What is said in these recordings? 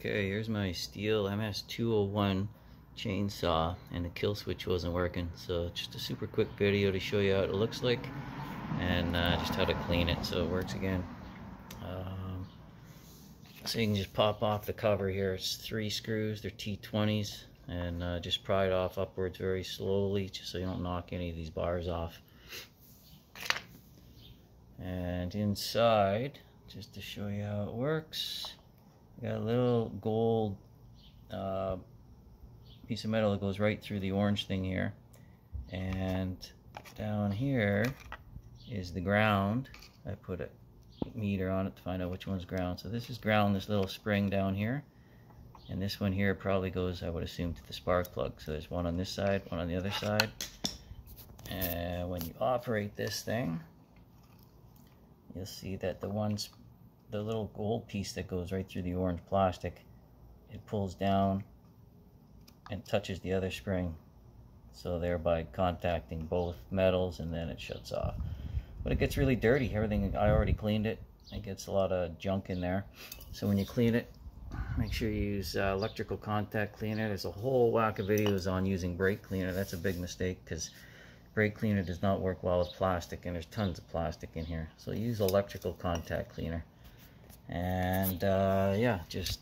Okay, here's my Stihl MS201 chainsaw, and the kill switch wasn't working, so just a super quick video to show you how it looks like and just how to clean it so it works again. So you can just pop off the cover here. It's 3 screws, they're T20s, and just pry it off upwards very slowly just so you don't knock any of these bars off. And inside, just to show you how it works, got a little gold piece of metal that goes right through the orange thing here, and down here is the ground. I put a meter on it to find out which one's ground. So this is ground, this little spring down here, and this one here probably goes, I would assume, to the spark plug. So there's one on this side, one on the other side, and when you operate this thing, you'll see that the little gold piece that goes right through the orange plastic, it pulls down and touches the other spring, so thereby contacting both metals, and then it shuts off. But it gets really dirty. Everything, I already cleaned it. It gets a lot of junk in there. So when you clean it, make sure you use electrical contact cleaner. There's a whole whack of videos on using brake cleaner. That's a big mistake, because brake cleaner does not work well with plastic, and there's tons of plastic in here. So use electrical contact cleaner. And yeah, just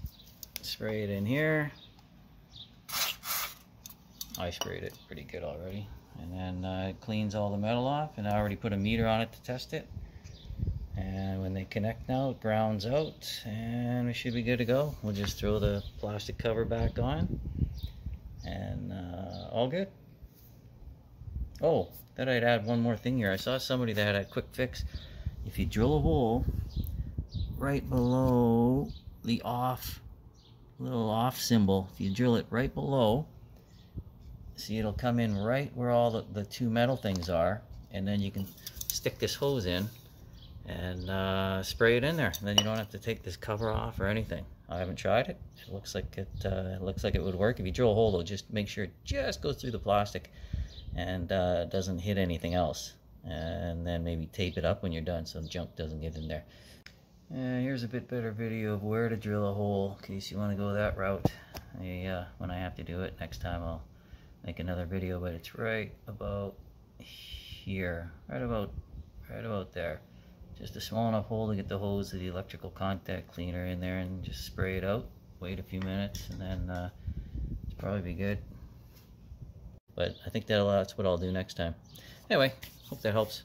spray it in here. I sprayed it pretty good already. And then it cleans all the metal off, and I already put a meter on it to test it. And when they connect now, it grounds out, and we should be good to go. We'll just throw the plastic cover back on, and all good. Oh, thought I'd add one more thing here. I saw somebody that had a quick fix. If you drill a hole right below the little off symbol, if you drill it right below, see, it'll come in right where all the two metal things are, and then you can stick this hose in and spray it in there, and then you don't have to take this cover off or anything. I haven't tried it. It looks like it would work. If you drill a hole, though, just make sure it just goes through the plastic and doesn't hit anything else, and then maybe tape it up when you're done so junk doesn't get in there. Here's a bit better video of where to drill a hole in case you want to go that route. When I have to do it next time, I'll make another video, but it's right about here, right about there. Just a small enough hole to get the hose of the electrical contact cleaner in there, and just spray it out, wait a few minutes, and then it's probably be good. But I think that's what I'll do next time. Anyway, hope that helps.